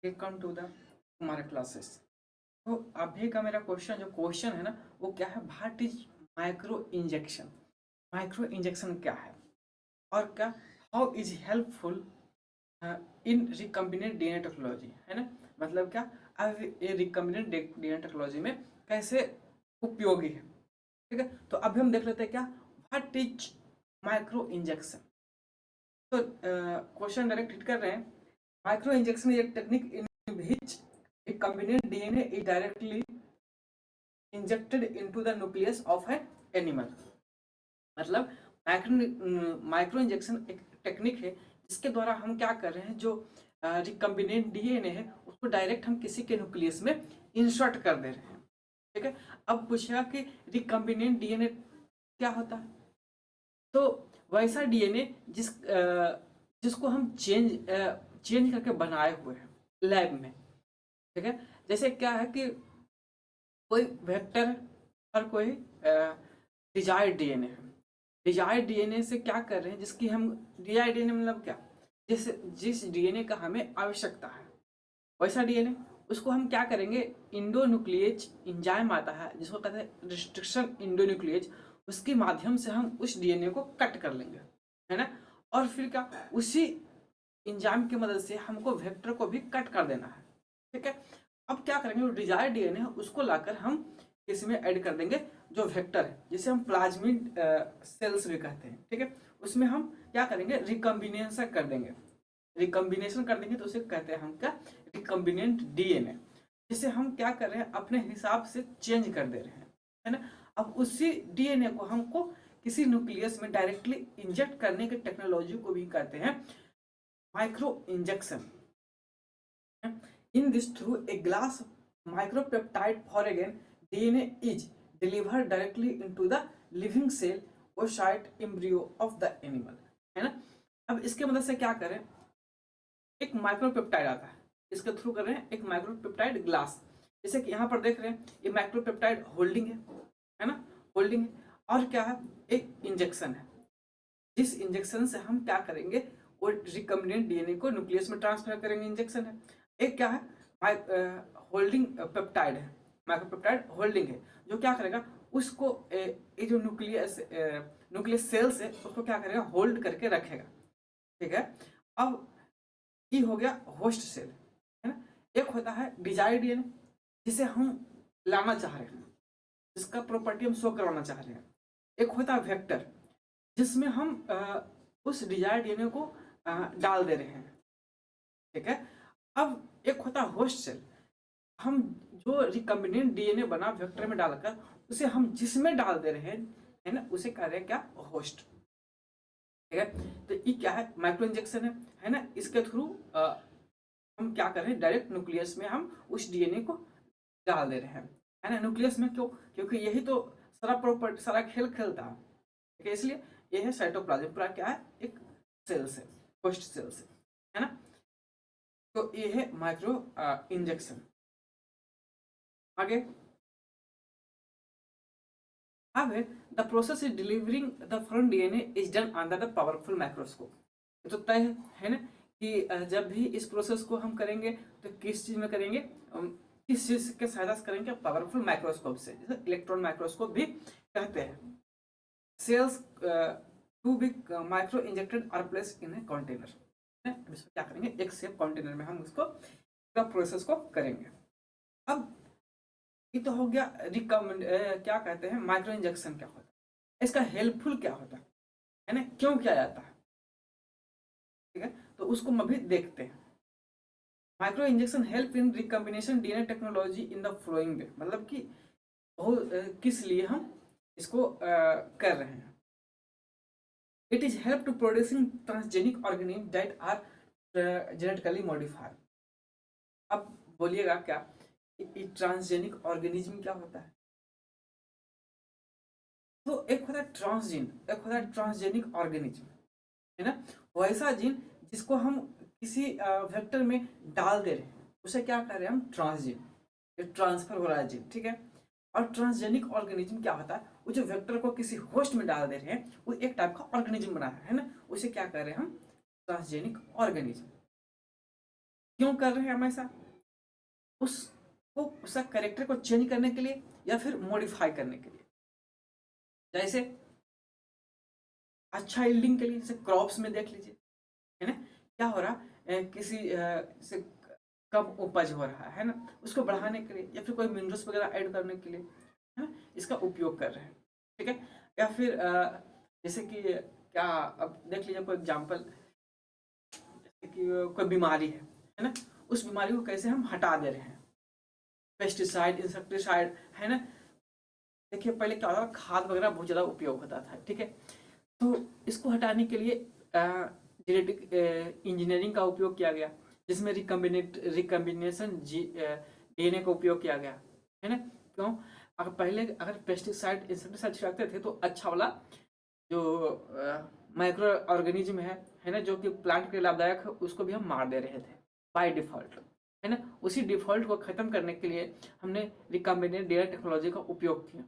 Welcome to the हमारे classes. तो अभी का मेरा क्वेश्चन है ना, वो क्या है, what is micro injection. Micro injection क्या है और क्या, how is helpful in recombinant DNA technology, है ना। मतलब क्या, अब ये रिकम्बिनेंट डीएनए टेक्नोलॉजी में कैसे उपयोगी है। ठीक है, तो अभी हम देख लेते हैं क्या, व्हाट इज माइक्रो इंजेक्शन। तो क्वेश्चन डायरेक्ट हिट कर रहे हैं। माइक्रो इंजेक्शन इज एक technique in which recombinant DNA is directly injected into the nucleus of an animal। मतलब माइक्रो इंजेक्शन एक टेक्निक है जिसके द्वारा हम क्या कर रहे हैं, जो रिकम्बिनेंट डीएनए है उसको डायरेक्ट हम किसी के न्यूक्लियस में इंसर्ट कर दे रहे हैं। ठीक है, अब पूछेगा कि रिकम्बिनेंट डीएनए क्या होता है। तो वैसा डीएनए जिसको हम चेंज करके बनाए हुए हैं लैब में। ठीक है, जैसे क्या है कि कोई वेक्टर है और कोई डिजायर्ड डीएनए है। डिजायर्ड डीएनए से क्या कर रहे हैं, जिसकी हम डिजायर्ड डीएनए मतलब क्या, जिस डीएनए का हमें आवश्यकता है वैसा डीएनए, उसको हम क्या करेंगे, इंडोन्यूक्लिएज इंजाइम आता है जिसको कहते हैं रिस्ट्रिक्शन इंडोन्यूक्लिएज, उसके माध्यम से हम उस डीएनए को कट कर लेंगे, है ना। और फिर क्या, उसी इंजाइम की मदद से हमको वेक्टर को भी कट कर देना है। ठीक है, अब क्या करेंगे, जो डिजायर्ड डीएनए है उसको लाकर हम इसमें ऐड कर देंगे जो वेक्टर है, जिसे हम प्लाज्मिड सेल्स भी कहते हैं। ठीक है, उसमें हम क्या करेंगे, रिकम्बिनेशन कर देंगे। रिकम्बिनेशन कर देंगे तो उसे कहते हैं हम क्या, रिकम्बिनेंट डीएनए, जिसे हम क्या कर रहे हैं, अपने हिसाब से चेंज कर दे रहे हैं, है ना। अब उसी डीएनए को हमको किसी न्यूक्लियस में डायरेक्टली इंजेक्ट करने की टेक्नोलॉजी को भी कहते हैं micro injection. In this, through a glass micropeptide for again, DNA is delivered directly into the living cell oocyte embryo of the animal, है ना। अब इसके मदद से क्या करें, एक माइक्रोपेप्टाइड आता है, इसके थ्रू कर रहे हैं एक माइक्रोपेप्टाइड ग्लास। जैसे कि यहाँ पर देख रहे हैं ये माइक्रोपेप्टाइड होल्डिंग है ना, होल्डिंग है। और क्या है, एक इंजेक्शन है, जिस इंजेक्शन से हम क्या करेंगे, वो रिकम्बिनेंट डीएनए को न्यूक्लियस में ट्रांसफर करेंगे, इंजेक्शन है। एक क्या है, होल्डिंग पेप्टाइड है, माइक्रोपेप्टाइड होल्डिंग है, जो क्या करेगा, उसको ये जो न्यूक्लियस सेल्स है उसको क्या करेगा, होल्ड करके रखेगा। ठीक है, अब ये हो गया होस्ट सेल, है ना। एक होता है डिजायर्ड डीएनए, जिसे हम लाना चाह रहे हैं, जिसका प्रॉपर्टी हम शो करवाना चाह रहे हैं। एक होता है वेक्टर, जिसमें हम उस डिजायर्ड डीएनए को डाल दे रहे हैं। ठीक है, अब एक होता है होस्ट सेल, हम जो रिकम्बिनेंट डीएनए बना वेक्टर में डालकर उसे हम जिसमें डाल दे रहे हैं, है ना, उसे कह रहे हैं क्या, होस्ट। ठीक है, तो ये क्या है, माइक्रो इंजेक्शन है ना। इसके थ्रू हम क्या कर रहे हैं, डायरेक्ट न्यूक्लियस में हम उस डीएनए को डाल दे रहे हैं, है ना। न्यूक्लियस में क्यों, क्योंकि यही तो सारा प्रॉपर्टी, सारा खेल खेलता है। ठीक है, इसलिए ये है साइटोप्लाज्म, पूरा क्या है, एक सेल से, होस्ट सेल से, है ना। तो ये है माइक्रो इंजेक्शन। आगे, अब है the process is delivering the foreign DNA is done under the powerful microscope. ये तो तय है ना कि जब भी इस प्रोसेस को हम करेंगे तो किस चीज में करेंगे, किस चीज के सहायता से करेंगे, पावरफुल माइक्रोस्कोप से, जैसे इलेक्ट्रॉन माइक्रोस्कोप भी कहते हैं। Cells to be micro injected are placed in a container, इसको क्या करेंगे, एक सेफ कंटेनर में हम इसको प्रोसेस को करेंगे। अब ये तो हो गया रिकमेंड, क्या कहते हैं, माइक्रो इंजेक्शन क्या होता है, इसका हेल्पफुल क्या होता है ना, क्यों किया जाता है। ठीक है, तो उसको हम अभी देखते हैं। Micro injection help in recombination DNA technology in the flowing way, मतलब कि किस लिए हम इसको कर रहे हैं। It is help to producing transgenic organism that are genetically modified. अब बोलिएगा क्या, ट्रांसजेनिक ऑर्गेनिज्म क्या होता है। तो एक होता है ट्रांसजीन, एक होता है ट्रांसजेनिक ऑर्गेनिज्म, है ना। वैसा जीन जिसको हम किसी वेक्टर में डाल दे रहे हैं उसे क्या कर रहे हैं हम, ट्रांसजीन, ये ट्रांसफर हो रहा है जीन। ठीक है, और ट्रांसजेनिक ऑर्गेनिज्म क्या होता है, वो जो वेक्टर को किसी होस्ट में डाल दे रहे हैं वो एक टाइप का ऑर्गेनिज्म बना है ना, उसे क्या कर रहे हैं हम, ट्रांसजेनिक ऑर्गेनिज्म। क्यों कर रहे हैं हमेशा? उसको उसका कैरेक्टर को चेंज करने के लिए या फिर मॉडिफाई करने के लिए। जैसे अच्छा यील्डिंग के लिए, जैसे क्रॉप्स में देख लीजिए, है ना, क्या हो रहा है, किसी से कम उपज हो रहा है ना, उसको बढ़ाने के लिए या फिर कोई मिनरल्स वगैरह ऐड करने के लिए, है ना, इसका उपयोग कर रहे हैं। ठीक है, या फिर जैसे कि क्या, अब देख लीजिए कोई एग्जांपल, जैसे कि कोई बीमारी है ना, उस बीमारी को कैसे हम हटा दे रहे हैं, पेस्टिसाइड, इंसेक्टिसाइड, है ना। देखिए पहले क्या होता था, खाद वगैरह बहुत ज़्यादा उपयोग होता था, ठीक है, तो इसको हटाने के लिए जेनेटिक इंजीनियरिंग का उपयोग किया गया, जिसमें रिकम्बिनेशन डीएनए का उपयोग किया गया, है ना। क्यों? अगर पहले अगर पेस्टिसाइड इंसेक्टिसाइड छिड़कते थे तो अच्छा वाला जो माइक्रो ऑर्गेनिज्म है ना, जो कि प्लांट के लिए लाभदायक है, उसको भी हम मार दे रहे थे बाय डिफॉल्ट, है ना। उसी डिफॉल्ट को खत्म करने के लिए हमने रिकम्बिनेंट डीएनए टेक्नोलॉजी का उपयोग किया,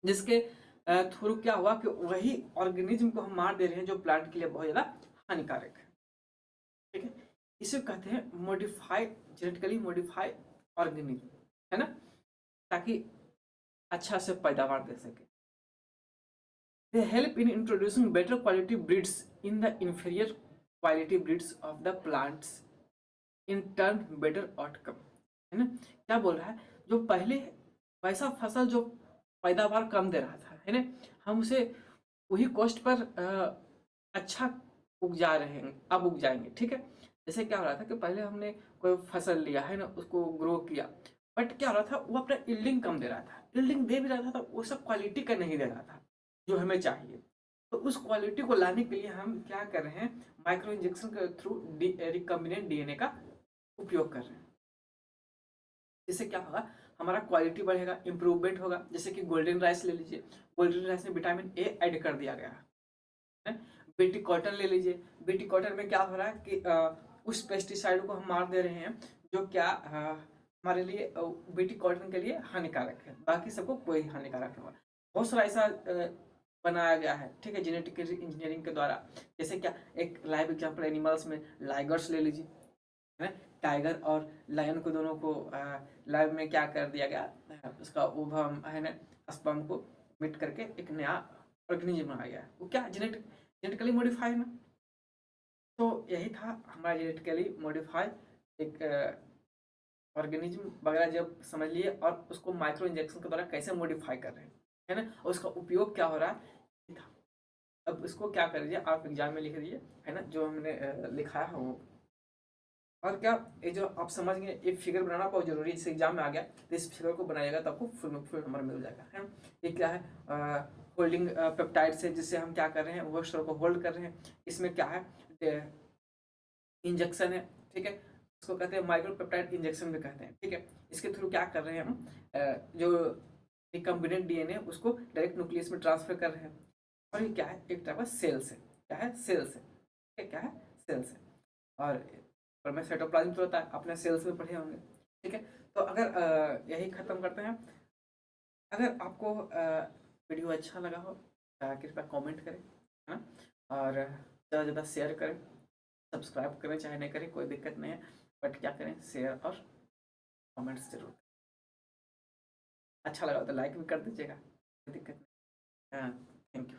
जिसके थ्रू क्या हुआ कि वही ऑर्गेनिज्म को हम मार दे रहे हैं जो प्लांट के लिए बहुत ज़्यादा हानिकारक है। ठीक है, इसे कहते हैं मॉडिफाई, जेनेटिकली मॉडिफाई ऑर्गेनिज्म, है ना, ताकि अच्छा से पैदावार दे सके। They help in introducing better quality breeds in the inferior quality breeds of the plants, in turn better outcome, है ना। क्या बोल रहा है, जो पहले वैसा फसल जो पैदावार कम दे रहा था, है ना, हम उसे वही कॉस्ट पर अच्छा उग जा रहे हैं, अब उग जाएंगे। ठीक है, जैसे क्या हो रहा था कि पहले हमने कोई फसल लिया, है ना, उसको ग्रो किया, बट क्या हो रहा था, वो अपना यील्डिंग कम दे रहा था, यील्डिंग दे भी रहा था, वो सब क्वालिटी का नहीं दे रहा था जो हमें चाहिए। तो उस क्वालिटी को लाने के लिए हम क्या कर रहे हैं, माइक्रो इंजेक्शन के थ्रू रिकम्बिनेंट डीएनए का उपयोग कर रहे हैं। इससे क्या होगा, हमारा क्वालिटी बढ़ेगा, इंप्रूवमेंट होगा। जैसे कि गोल्डन राइस ले लीजिए, गोल्डन राइस में विटामिन ए ऐड कर दिया गया है। बीटी कॉटन ले लीजिए, बीटी कॉटन में क्या हो रहा है कि उस पेस्टिसाइड को हम मार दे रहे हैं जो क्या हमारे लिए बीटी कॉटन के लिए हानिकारक है, बाकी सबको कोई हानिकारक नहीं होगा। बहुत सारा ऐसा बनाया गया है, ठीक है, जेनेटिक इंजीनियरिंग के द्वारा। जैसे क्या, एक लाइव एग्जांपल एनिमल्स में लाइगर्स ले लीजिए, है ना, टाइगर और लायन को दोनों को लाइव में क्या कर दिया गया, उसका ओवम, है ना, स्पर्म को मिट करके एक नया ऑर्गेनिज्म बनाया गया, वो क्या जेनेटिकली मॉडिफाई ना। तो यही था हमारा जेनेटिकली मॉडिफाई एक ऑर्गेनिज्म वगैरह, जब समझ लिए, और उसको माइक्रो इंजेक्शन के द्वारा कैसे मॉडिफाई कर रहे हैं, है ना, और उसका उपयोग क्या हो रहा है, ये था। अब इसको क्या कर दीजिए, आप एग्जाम में लिख दीजिए, है ना, जो हमने लिखा है वो। और क्या, ये जो आप समझ गए, ये फिगर बनाना बहुत जरूरी है, इस एग्जाम में आ गया तो इस फिगर को बनाइएगा तो आपको फुल नंबर मिल जाएगा, है ना। ये क्या है, होल्डिंग पेप्टाइड से, जिससे हम क्या कर रहे हैं, वो स्ट्रक्चर को होल्ड कर रहे हैं। इसमें क्या है, इंजेक्शन है, ठीक है, इसको कहते हैं माइक्रो पेप्टाइड इंजेक्शन भी कहते हैं। ठीक है, इसके थ्रू क्या कर रहे हैं हम, जो रिकम्बिनेंट डीएनए उसको डायरेक्ट न्यूक्लियस में ट्रांसफर कर रहे हैं। और ये क्या है, एक टाइप का सेल्स है, क्या है, सेल्स है, ठीक है, क्या है, सेल्स है। और में साइटोप्लाज्म तो होता है, अपने सेल्स में पढ़े होंगे। ठीक है, तो अगर यही खत्म करते हैं। अगर आपको वीडियो अच्छा लगा हो, कृपया कमेंट करें, है ना, और ज़्यादा से ज़्यादा शेयर करें, सब्सक्राइब करें, चाहे नहीं करें कोई दिक्कत नहीं है, बट क्या करें, शेयर और कमेंट्स जरूर। अच्छा लगा तो लाइक भी कर दीजिएगा, कोई दिक्कत नहीं। हाँ, थैंक यू।